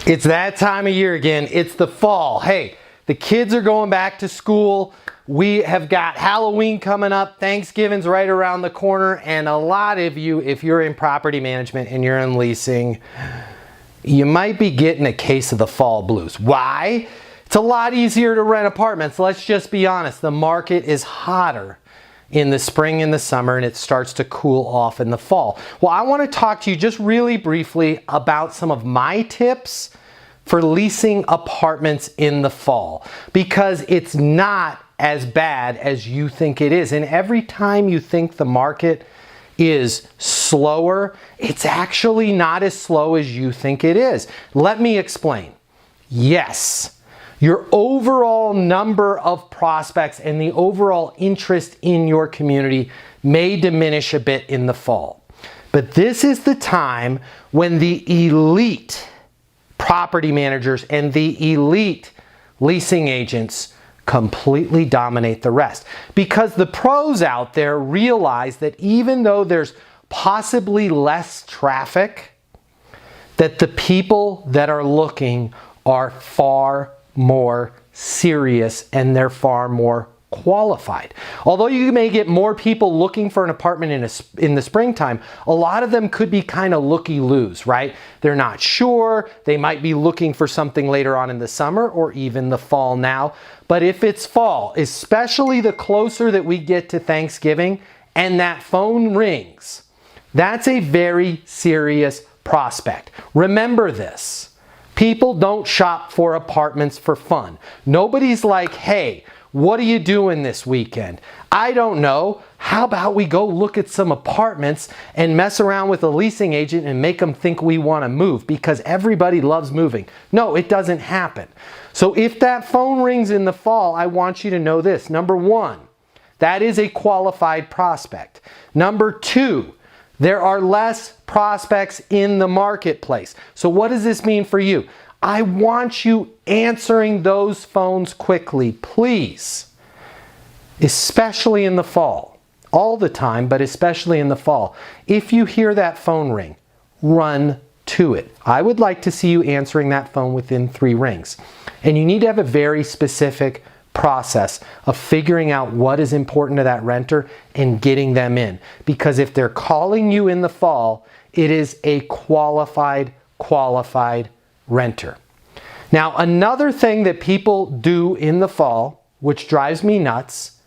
It's that time of year again. It's the fall. Hey, the kids are going back to school. We have got Halloween coming up. Thanksgiving's right around the corner. And a lot of you, if you're in property management and you're in leasing, you might be getting a case of the fall blues. Why? It's a lot easier to rent apartments. Let's just be honest. The market is hotter in the spring and the summer, and it starts to cool off in the fall. Well, I want to talk to you just really briefly about some of my tips for leasing apartments in the fall, because it's not as bad as you think it is. And every time you think the market is slower, it's actually not as slow as you think it is. Let me explain. Yes, your overall number of prospects and the overall interest in your community may diminish a bit in the fall. But this is the time when the elite property managers and the elite leasing agents completely dominate the rest. Because the pros out there realize that even though there's possibly less traffic, that the people that are looking are far more serious and they're far more qualified. Although you may get more people looking for an apartment in the springtime, a lot of them could be kind of looky-loos, right? They're not sure. They might be looking for something later on in the summer or even the fall now. But if it's fall, especially the closer that we get to Thanksgiving and that phone rings, that's a very serious prospect. Remember this. People don't shop for apartments for fun. Nobody's like, hey, what are you doing this weekend? I don't know. How about we go look at some apartments and mess around with a leasing agent and make them think we want to move because everybody loves moving. No, it doesn't happen. So if that phone rings in the fall, I want you to know this. Number one, that is a qualified prospect. Number two, there are less prospects in the marketplace. So what does this mean for you? I want you answering those phones quickly, please. Especially in the fall. All the time, but especially in the fall. If you hear that phone ring, run to it. I would like to see you answering that phone within 3 rings. And you need to have a very specific process of figuring out what is important to that renter and getting them in. Because if they're calling you in the fall, it is a qualified renter. Now, another thing that people do in the fall, which drives me nuts,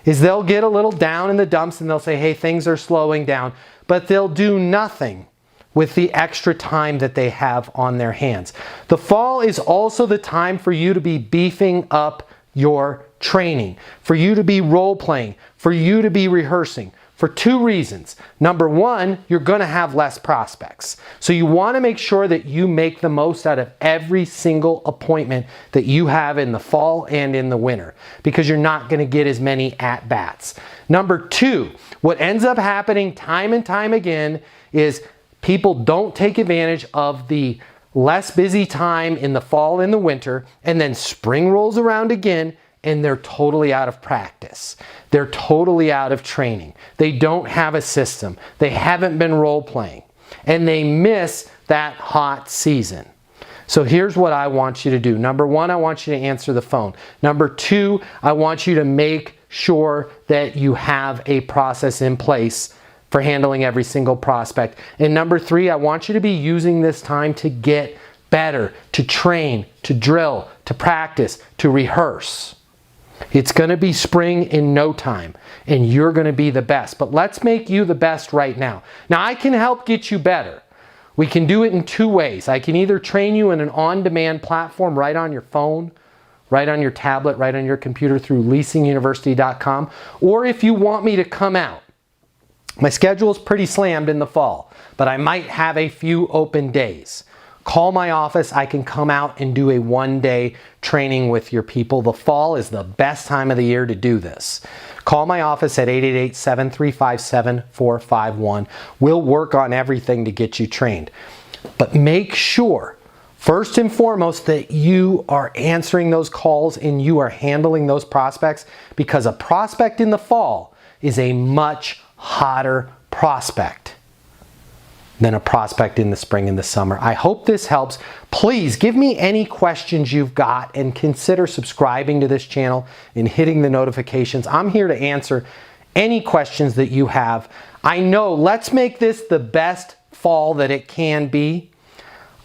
is they'll get a little down in the dumps and they'll say, hey, things are slowing down, but they'll do nothing with the extra time that they have on their hands. The fall is also the time for you to be beefing up your training, for you to be role-playing, for you to be rehearsing, for 2 reasons. Number one, you're going to have less prospects. So you want to make sure that you make the most out of every single appointment that you have in the fall and in the winter, because you're not going to get as many at-bats. Number 2, what ends up happening time and time again is people don't take advantage of the less busy time in the fall and the winter, and then spring rolls around again and they're totally out of practice. They're totally out of training. They don't have a system. They haven't been role playing and they miss that hot season. So here's what I want you to do. Number 1, I want you to answer the phone. Number 2, I want you to make sure that you have a process in place for handling every single prospect. And number 3, I want you to be using this time to get better, to train, to drill, to practice, to rehearse. It's going to be spring in no time, and you're going to be the best. But let's make you the best right now. Now, I can help get you better. We can do it in 2 ways. I can either train you in an on-demand platform right on your phone, right on your tablet, right on your computer through leasinguniversity.com, or if you want me to come out. My schedule is pretty slammed in the fall, but I might have a few open days. Call my office. I can come out and do a 1-day training with your people. The fall is the best time of the year to do this. Call my office at 888-735-7451. We'll work on everything to get you trained. But make sure, first and foremost, that you are answering those calls and you are handling those prospects, because a prospect in the fall is a much hotter prospect than a prospect in the spring and the summer. I hope this helps. Please give me any questions you've got and consider subscribing to this channel and hitting the notifications. I'm here to answer any questions that you have. I know, let's make this the best fall that it can be.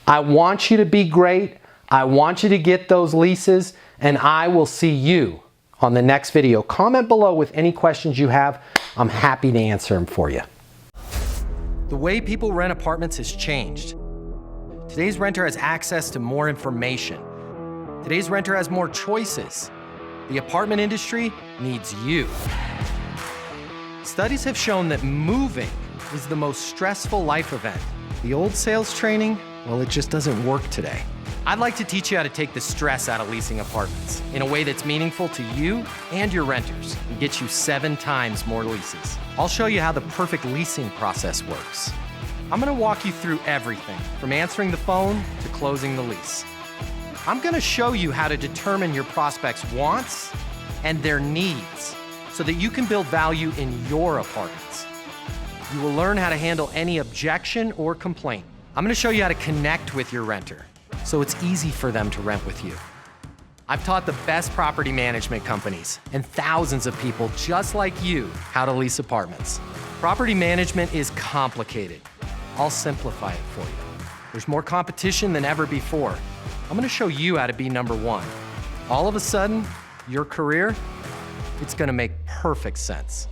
I want you to be great. I want you to get those leases, and I will see you on the next video. Comment below with any questions you have. I'm happy to answer them for you. The way people rent apartments has changed. Today's renter has access to more information. Today's renter has more choices. The apartment industry needs you. Studies have shown that moving is the most stressful life event. The old sales training, well, it just doesn't work today. I'd like to teach you how to take the stress out of leasing apartments in a way that's meaningful to you and your renters and get you 7 times more leases. I'll show you how the perfect leasing process works. I'm gonna walk you through everything from answering the phone to closing the lease. I'm gonna show you how to determine your prospects' wants and their needs so that you can build value in your apartments. You will learn how to handle any objection or complaint. I'm gonna show you how to connect with your renter so it's easy for them to rent with you. I've taught the best property management companies and thousands of people just like you how to lease apartments. Property management is complicated. I'll simplify it for you. There's more competition than ever before. I'm gonna show you how to be number one. All of a sudden, your career, it's gonna make perfect sense.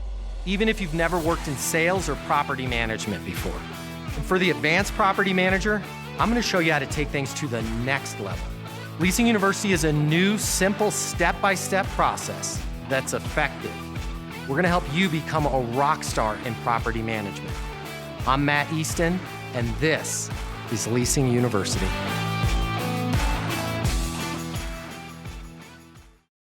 Even if you've never worked in sales or property management before. And for the advanced property manager, I'm gonna show you how to take things to the next level. Leasing University is a new, simple, step-by-step process that's effective. We're gonna help you become a rock star in property management. I'm Matt Easton, and this is Leasing University.